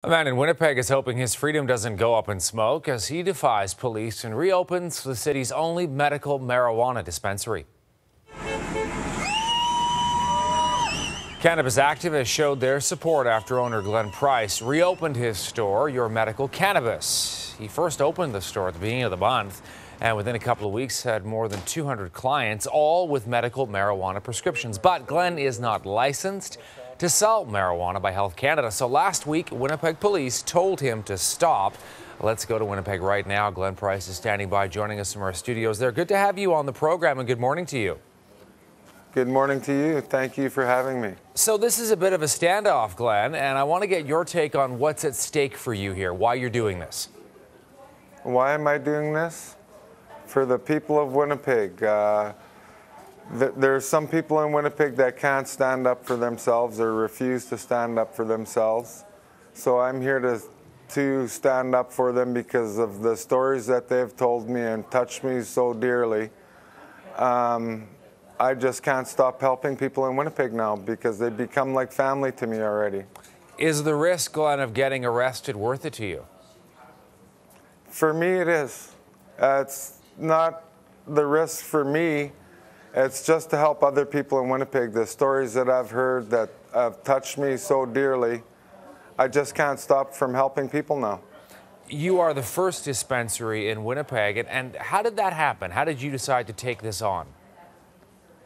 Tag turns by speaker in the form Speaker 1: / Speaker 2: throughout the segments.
Speaker 1: A man in Winnipeg is hoping his freedom doesn't go up in smoke as he defies police and reopens the city's only medical marijuana dispensary. Cannabis activists showed their support after owner Glenn Price reopened his store, Your Medical Cannabis. He first opened the store at the beginning of the month and within a couple of weeks had more than 200 clients, all with medical marijuana prescriptions. But Glenn is not licensed to sell marijuana by Health Canada. So last week, Winnipeg police told him to stop. Let's go to Winnipeg right now. Glenn Price is standing by, joining us from our studios there. Good to have you on the program, and good morning to you.
Speaker 2: Good morning to you. Thank you for having me.
Speaker 1: So this is a bit of a standoff, Glenn, and I want to get your take on what's at stake for you here, why you're doing this.
Speaker 2: Why am I doing this? For the people of Winnipeg. There's some people in Winnipeg that can't stand up for themselves or refuse to stand up for themselves. So I'm here to stand up for them because of the stories that they've told me and touched me so dearly. I just can't stop helping people in Winnipeg now because they become like family to me already.
Speaker 1: Is the risk, Glenn, of getting arrested worth it to you?
Speaker 2: For me, it is. It's not the risk for me. It's just to help other people in Winnipeg. The stories that I've heard that have touched me so dearly, I just can't stop from helping people now.
Speaker 1: You are the first dispensary in Winnipeg, and how did that happen? How did you decide to take this on?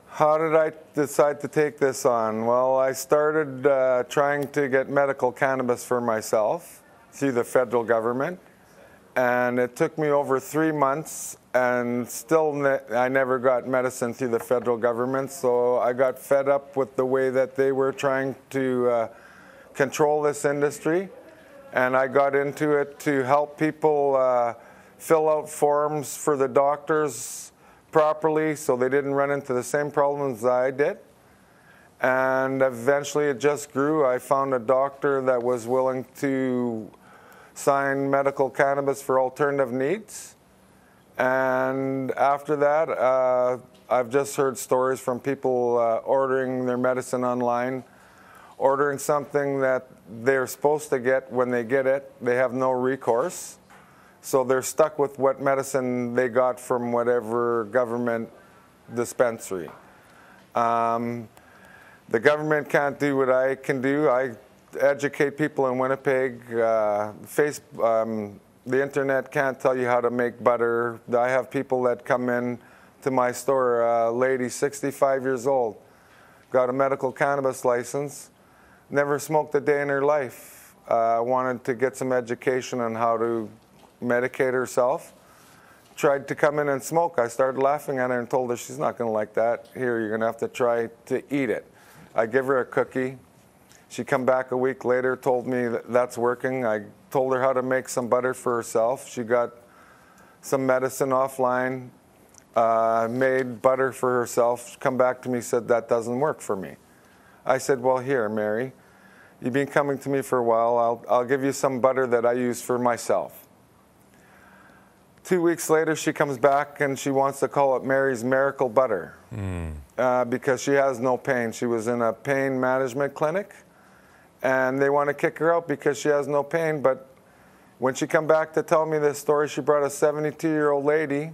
Speaker 2: How did I decide to take this on? Well, I started trying to get medical cannabis for myself through the federal government. And it took me over 3 months, and still I never got medicine through the federal government. So I got fed up with the way that they were trying to control this industry. And I got into it to help people fill out forms for the doctors properly so they didn't run into the same problems I did. And eventually it just grew. I found a doctor that was willing to sign medical cannabis for alternative needs. And after that, I've just heard stories from people ordering their medicine online, ordering something that they're supposed to get when they get it. They have no recourse. So they're stuck with what medicine they got from whatever government dispensary. The government can't do what I can do. I educate people in Winnipeg. The internet can't tell you how to make butter. I have people that come in to my store, a lady 65 years old, got a medical cannabis license, never smoked a day in her life. Wanted to get some education on how to medicate herself. Tried to come in and smoke. I started laughing at her and told her she's not going to like that. Here, you're going to have to try to eat it. I give her a cookie. She come back a week later, told me that's working. I told her how to make some butter for herself. She got some medicine offline, made butter for herself. She come back to me, said that doesn't work for me. I said, well, here, Mary, you've been coming to me for a while. I'll give you some butter that I use for myself. 2 weeks later, she comes back and she wants to call it Mary's Miracle Butter because she has no pain. She was in a pain management clinic, and they want to kick her out because she has no pain. But when she come back to tell me this story, she brought a 72-year-old lady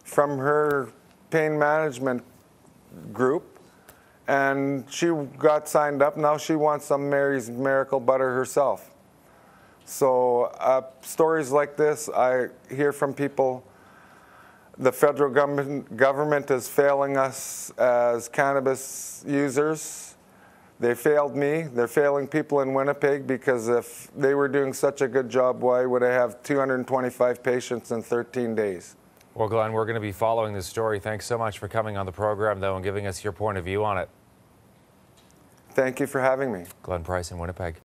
Speaker 2: from her pain management group, and she got signed up. Now she wants some Mary's Miracle Butter herself. So stories like this, I hear from people. The federal government is failing us as cannabis users. They failed me. They're failing people in Winnipeg because if they were doing such a good job, why would I have 225 patients in 13 days?
Speaker 1: Well, Glenn, we're going to be following this story. Thanks so much for coming on the program, though, and giving us your point of view on it.
Speaker 2: Thank you for having me.
Speaker 1: Glenn Price in Winnipeg.